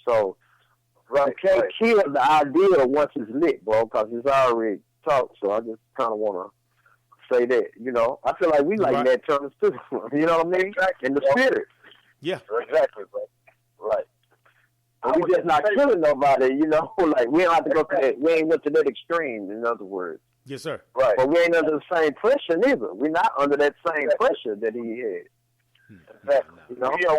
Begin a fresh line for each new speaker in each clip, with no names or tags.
So
Right.
you can't kill the idea once it's lit, bro, because it's already taught. So I just kind of want to say that, you know. I feel like we like Nat Turner too. You know what I mean?
Exactly,
In the
bro.
spirit.
Yeah.
Exactly, bro. Right.
But we just not killing nobody, you know. Like, we don't have to go to that. We ain't went to that extreme, in other words.
Yes, sir.
Right.
But we ain't under the same pressure neither. We're not under that same pressure that he had.
Exactly.
You know?
Yeah,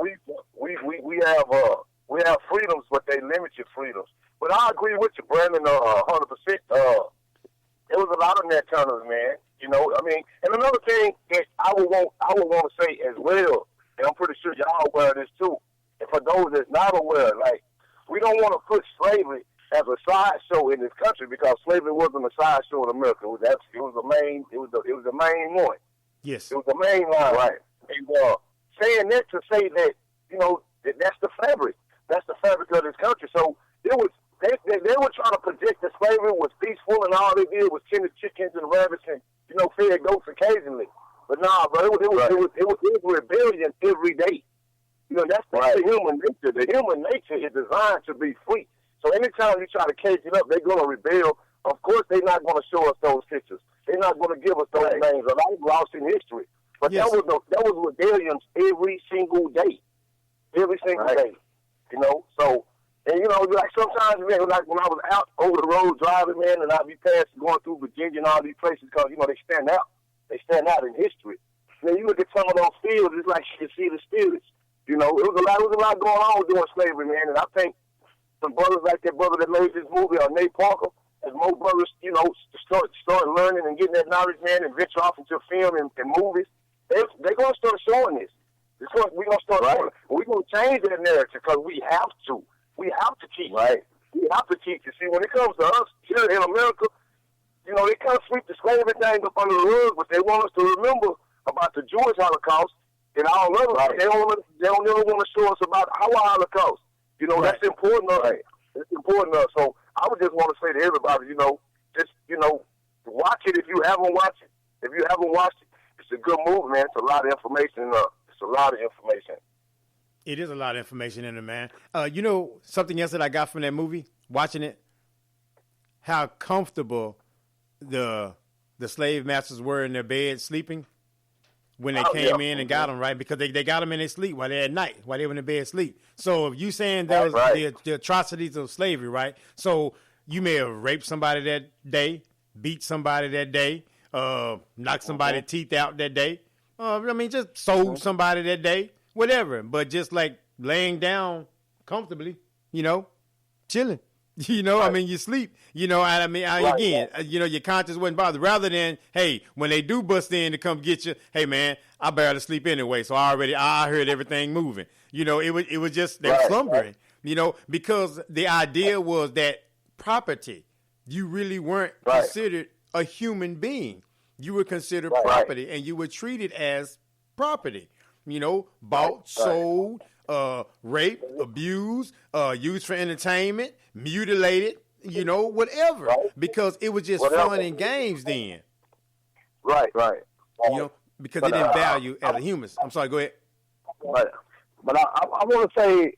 we have freedoms, but they limit your freedoms. But I agree with you, Brandon, 100%. There was a lot of Nat Turners, man. You know, I mean, and another thing that I would want to say as well, and I'm pretty sure y'all aware of this too. And for those that's not aware, like, we don't want to put slavery as a sideshow in this country because slavery wasn't a sideshow in America. It was the main one.
Yes.
It was the main line. Right. And saying that to say that, you know, that's the fabric. That's the fabric of this country. So they were trying to project that slavery was peaceful and all they did was tend the chickens and rabbits and, you know, fed goats occasionally. But nah, bro, it was rebellion every day. You know, that's the human nature. The human nature is designed to be free. So anytime you try to cage it up, they're going to rebel. Of course, they're not going to show us those pictures. They're not going to give us those names. A lot of lost in history. But that was rebellions every single day. Every single day. You know, so, and you know, like sometimes, man, like when I was out over the road driving, man, and I'd be going through Virginia and all these places because, you know, they stand out. They stand out in history. Then you look at some of those fields, it's like you can see the spirits. You know, it was a lot going on during slavery, man, and I think some brothers like that brother that made this movie, Nate Parker, as more brothers, you know, start learning and getting that knowledge, man, and venture off into film and movies, they're going to start showing this. We're going to start showing it. We're going to change that narrative because we have to. We have to teach.
Right.
We have to teach it. See, when it comes to us here in America, you know, they kind of sweep the slavery thing up under the rug, but they want us to remember about the Jewish Holocaust and all of it. They don't never want to show us about our Holocaust. You know, that's important. That's important to us. So I would just want to say to everybody, you know, just, you know, watch it if you haven't watched it. If you haven't watched it, it's a good movie, man. It's a lot of information. It's a lot of information.
It is a lot of information in it, man. You know, something else that I got from that movie, watching it, how comfortable the slave masters were in their bed sleeping when they came in and got them, right? Because they got them in their sleep while they're at night, while they were in their bed asleep. So if you saying there was the atrocities of slavery, right? So you may have raped somebody that day, beat somebody that day, knocked somebody's teeth out that day. I mean, just sold somebody that day, whatever. But just like laying down comfortably, you know, chilling. You know, I mean, you sleep, you know, and I mean, again, you know, your conscience wasn't bothered. Rather than, hey, when they do bust in to come get you, hey, man, I barely sleep anyway, so I heard everything moving. You know, it was just, they were slumbering, you know, because the idea was that property, you really weren't considered a human being. You were considered property, and you were treated as property, you know, bought, sold, raped, abused, used for entertainment, mutilated, you know, whatever, because it was just fun and games then.
Right.
You know, because they didn't value as a human. I'm sorry, go ahead.
But I want to say,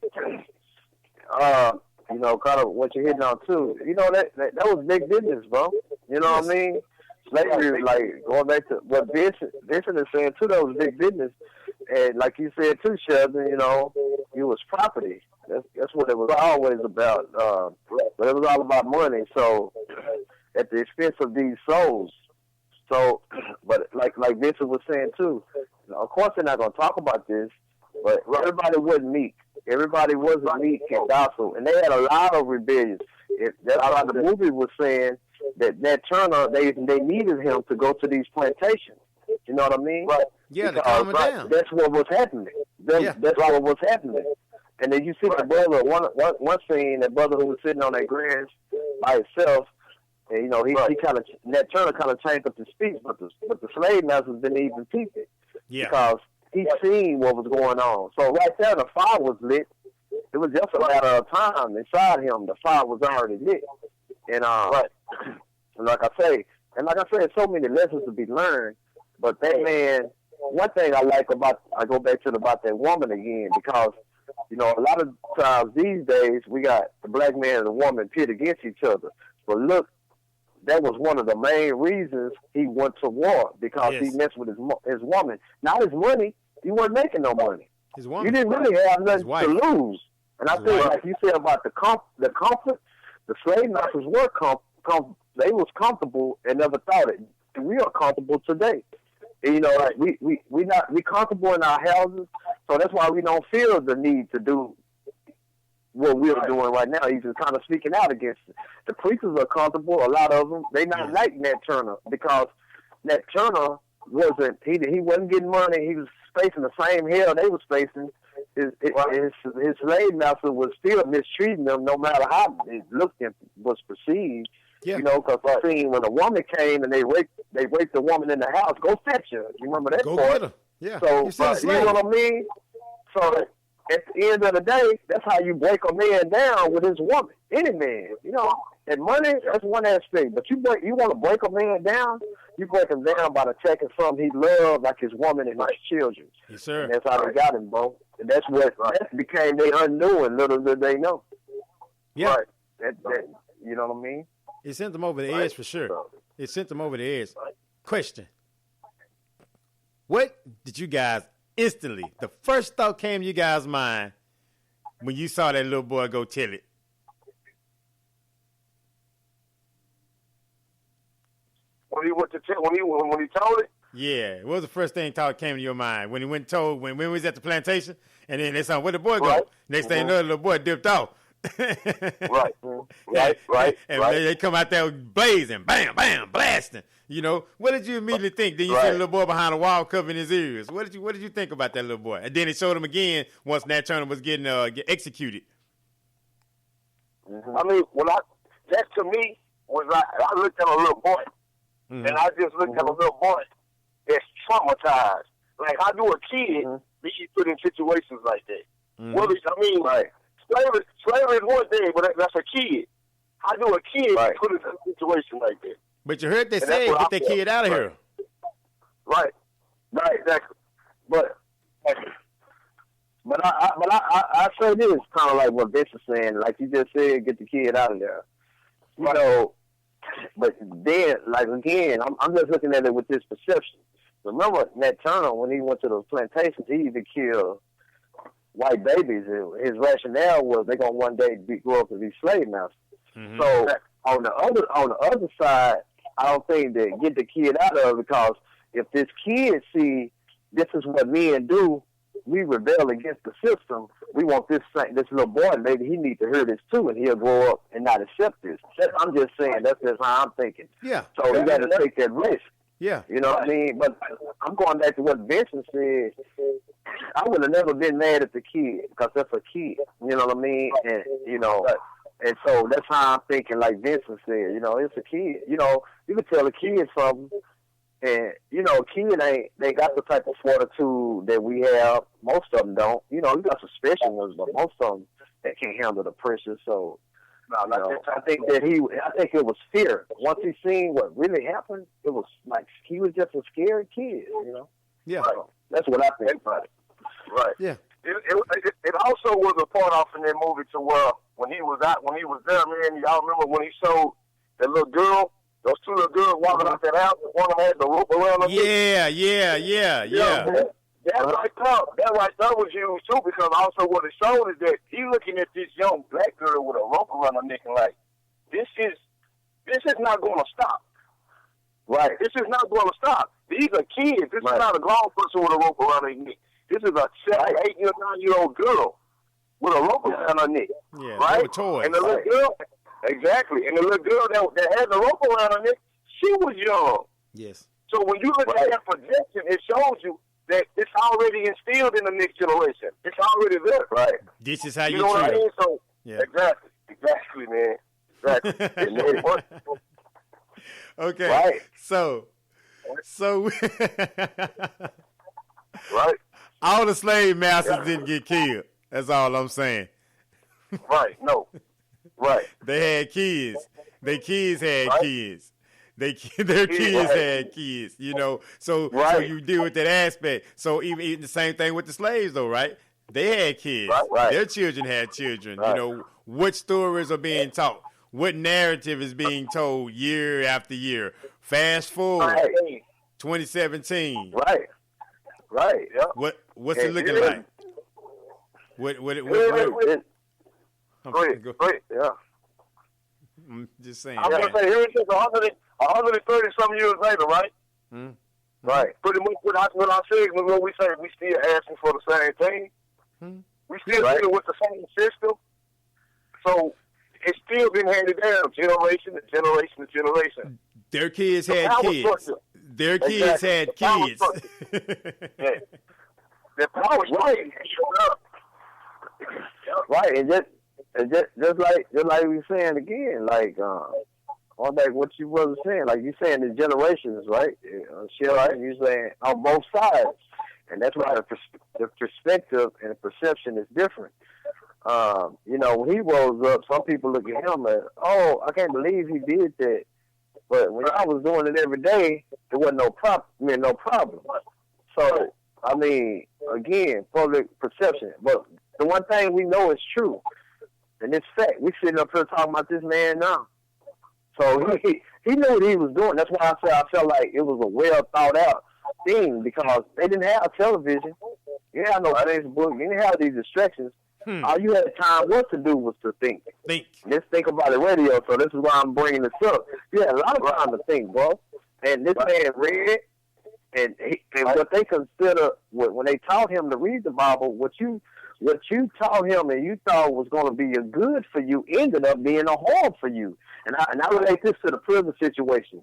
you know, kind of what you're hitting on too. You know, that was big business, bro. You know what I mean? Slavery, like going back to what Vincent is saying too, that was big business. And like you said too, Shelton, you know, it was property. That's what it was always about. But it was all about money. So at the expense of these souls. So, but like Vincent was saying too, of course they're not going to talk about this, but everybody wasn't meek. Everybody wasn't meek and docile, and they had a lot of rebellions. That's why the movie was saying that Nat Turner, they needed him to go to these plantations. You know what I mean?
Right. Yeah, to calm it down.
That's what was happening. That's what was happening. And then you see the brother, one scene, that brother who was sitting on that grass by himself, and, you know, he kind of, Nat Turner kind of changed up his speech, but the slave masters didn't even peep it. Yeah. Because he seen what was going on. So right there, the fire was lit. It was just a matter of time. Inside him, the fire was already lit. And, and like I say, so many lessons to be learned. But that man, one thing I like about, I go back to about that woman again, because You know, a lot of times these days we got the black man and the woman pit against each other. But look, that was one of the main reasons he went to war, because he messed with his woman. Not his money. He wasn't making no money.
His woman.
You didn't really have nothing to lose. And I think, like you said about the comfort, the slave masters were they was comfortable and never thought it. And we are comfortable today. And, you know, like we comfortable in our houses, so that's why we don't feel the need to do what we're doing right now. He's just kind of speaking out against it. The preachers are comfortable. A lot of them, they not like Nat Turner, because Nat Turner he wasn't getting money. He was facing the same hell they was facing. His slave master was still mistreating them, no matter how it looked and was perceived. Yeah. You know, because I seen when a woman came and they raped the woman in the house. Go fetch her. You remember that
part?
Go
get her. Yeah.
So you know what I mean? So at the end of the day, that's how you break a man down with his woman. Any man, you know. And money, that's one aspect. But you want to break a man down, you break him down by taking something he loved, like his woman and his children.
Yes, sir.
And that's how they got him, bro. And that's what that became their undoing. Little did they know.
Yeah.
Right. That, you know what I mean?
It sent them over the edge for sure. It sent them over the edge. Question. What did you guys instantly, the first thought came to you guys' mind when you saw that little boy go tell it?
When he told it?
Yeah. What was the first thing that came to your mind when he went and told, when we was at the plantation, and then they saw, where the boy go? Next thing you know, the little boy dipped off.
Right.
And they come out there blazing, bam, bam, blasting. You know, what did you immediately think? Then you see the little boy behind a wall covering his ears. What did you think about that little boy? And then it showed him again once Nat Turner was getting executed.
I mean, that to me was like, I looked at a little boy, and I just looked at a little boy that's traumatized. Like, how do a kid be put in situations like that? Well, I mean, slavery is one thing, but that's a kid. How do a kid put in a situation like that?
But you heard they say, get that kid out of here.
Right, exactly.
But I say this, kind of like what Vince is saying, like you just said, get the kid out of there. You know, but then, like again, I'm just looking at it with this perception. Remember Nat Turner, when he went to the plantations, he even killed white babies. His rationale was they're gonna one day grow up to be slave masters. So on the other side, I don't think that get the kid out of it, because if this kid see this is what men do, we rebel against the system. We want this little boy, maybe he needs to hear this too, and he'll grow up and not accept this. I'm just saying, that's just how I'm thinking.
Yeah.
So you got to take that risk.
Yeah.
You know what I mean? But I'm going back to what Vincent said. I would have never been mad at the kid, because that's a kid. You know what I mean? And, you know, and so that's how I'm thinking, like Vincent said. You know, it's a kid. You know, you can tell a kid something, and, you know, a kid they got the type of fortitude that we have. Most of them don't. You know, you got some special ones, but most of them, they can't handle the pressure. So, I think it was fear. Once he seen what really happened, it was like he was just a scared kid, you know?
Yeah.
So that's what I think about it.
Right.
Yeah.
It also was a part off in that movie to where when he was there, man, y'all remember when he showed that little girl, those two little girls walking out that house, one of them had the rope around her.
Yeah.
That right there was used too, because also what it showed is that he looking at this young black girl with a rope around her neck and like, this is not going to stop.
Right.
This is not going to stop. These are kids. This is not a grown person with a rope around her neck. This is a 7, 8, 9-year-old girl with a rope around her neck.
Yeah,
right?
Toys.
And the little girl, exactly. And the little girl that had the rope around her neck, she was young.
Yes.
So when you look at that projection, it shows you that it's already instilled in the next generation. It's already there.
Right. This is how you
know
treat
what I
them.
mean? So,
yeah.
Exactly, man. Exactly.
Okay.
Right.
So
right.
All the slave masters didn't get killed. That's all I'm saying.
Right. No. Right.
They had kids. Their kids had kids. Their kids had kids, you know. So you deal with that aspect. So even the same thing with the slaves, though, right? They had kids.
Right.
Their children had children.
Right.
You know, what stories are being taught? What narrative is being told year after year? Fast forward, 2017.
Right. Yeah.
What's it looking like? What
Go ahead. Yeah.
I'm just saying.
I'm gonna say here it is, 130 some years later, right?
Hmm?
Right. Pretty much what I said when we say we still asking for the same thing. We still dealing with the same system. So it's still been handed down generation to generation to generation.
Their kids had kids. Their kids had kids.
Yeah. The power structure.
Right, and just like we were saying again, like on back what you was saying, like you saying the generations, right? Right. You saying on both sides, and that's why the perspective and the perception is different. You know, when he rose up, some people look at him and, oh, I can't believe he did that. But when I was doing it every day, there wasn't no problem. So, I mean, again, public perception. But the one thing we know is true, and it's fact. We sitting up here talking about this man now. So he knew what he was doing. That's why I felt like it was a well thought out thing, because they didn't have television. You didn't have no Facebook. You didn't have these distractions. All you had time to do was to think. Let's think about the radio. So this is why I'm bringing this up. You had a lot of time to think, bro. And this man read, and what they consider, when they taught him to read the Bible, what you taught him and you thought was going to be a good for you ended up being a harm for you. And I relate this to the prison situation.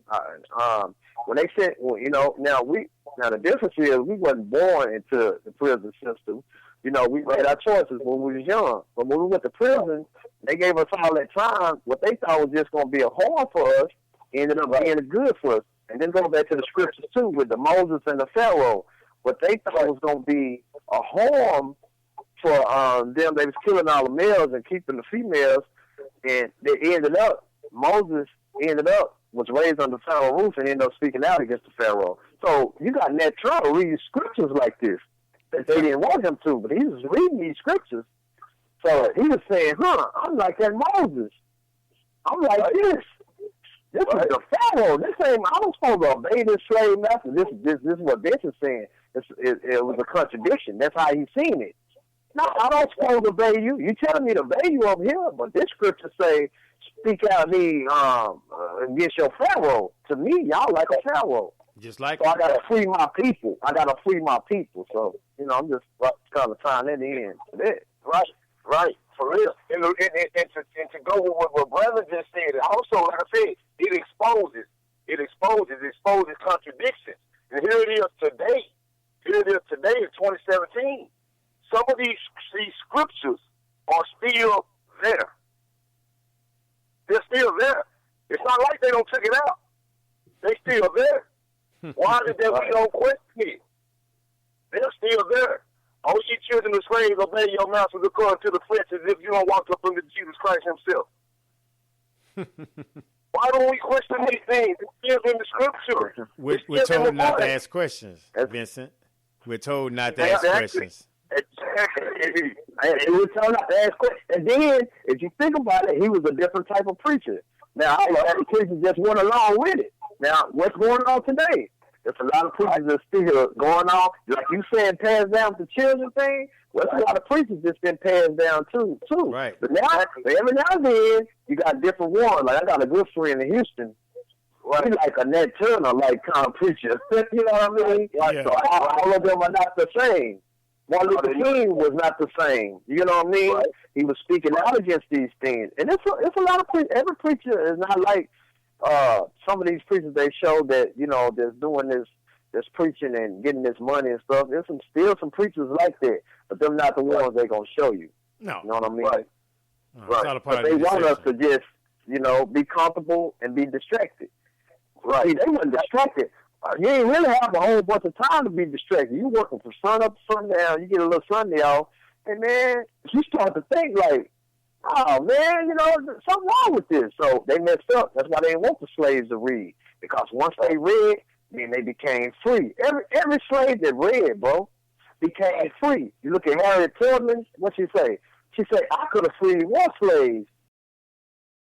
When they said, well, you know, now the difference is we wasn't born into the prison system. You know, we made our choices when we was young. But when we went to prison, they gave us all that time. What they thought was just going to be a harm for us ended up being a good for us. And then go back to the scriptures, too, with the Moses and the Pharaoh. What they thought was going to be a harm for them, they was killing all the males and keeping the females. And Moses was raised under Pharaoh's roof and ended up speaking out against the Pharaoh. So you got Nat Turner reading scriptures like this that they didn't want him to, but he was reading these scriptures. So he was saying, I'm like that Moses. I'm like this. This is the Pharaoh. This ain't, I'm supposed to obey this slave master. This is what Vincent's saying. It was a contradiction. That's how he's seen it. No, I don't supposed to obey you. You telling me to obey you over here, but this scripture say, speak out against your Pharaoh. To me, y'all like a Pharaoh.
Just like
so I gotta free my people. So, you know, I'm just kind of tying that in.
Right, for real. And to go with what Brother just said, also, like I said, it exposes contradictions. And here it is today in 2017. Some of these scriptures are still there. They're still there. It's not like they don't took it out. They still there. Why is it that we don't question it? They're still there. All ye children of slaves, obey your masters according to the flesh, as if you don't walk up under Jesus Christ himself. Why don't we question these things? It's still in the scripture.
We're told not to ask questions, Vincent. We're told not to ask questions.
Exactly. He was told not to ask questions. And then, if you think about it, he was a different type of preacher. Now, all the other preachers just went along with it. Now, what's going on today? There's a lot of preachers that still going on. Like you said, passed down to children thing. Well, there's a lot of preachers that's been passed down too.
Right.
But now, every now and then, you got different ones. Like, I got a good friend in Houston. Right. He's like a Nat Turner, like, kind of preacher. You know what I mean? Like, yeah. So all of them are not the same. Martin Luther King was not the same. You know what I mean? Right. He was speaking out against these things. And it's a lot of preachers. Every preacher is not like some of these preachers they show that, you know, that's doing this preaching and getting this money and stuff. There's still some preachers like that, but they're not the ones they're going to show you.
No.
You know what I mean?
Right.
Right. But they want us to just, you know, be comfortable and be distracted. Right. See, they weren't distracted. You ain't really have a whole bunch of time to be distracted. You working from sun up to sundown. You get a little Sunday off, and man, you start to think like, oh man, you know, something wrong with this. So they messed up. That's why they didn't want the slaves to read, because once they read, then they became free. Every slave that read, bro, became free. You look at Harriet Tubman, what she say? She said, I could have freed more slaves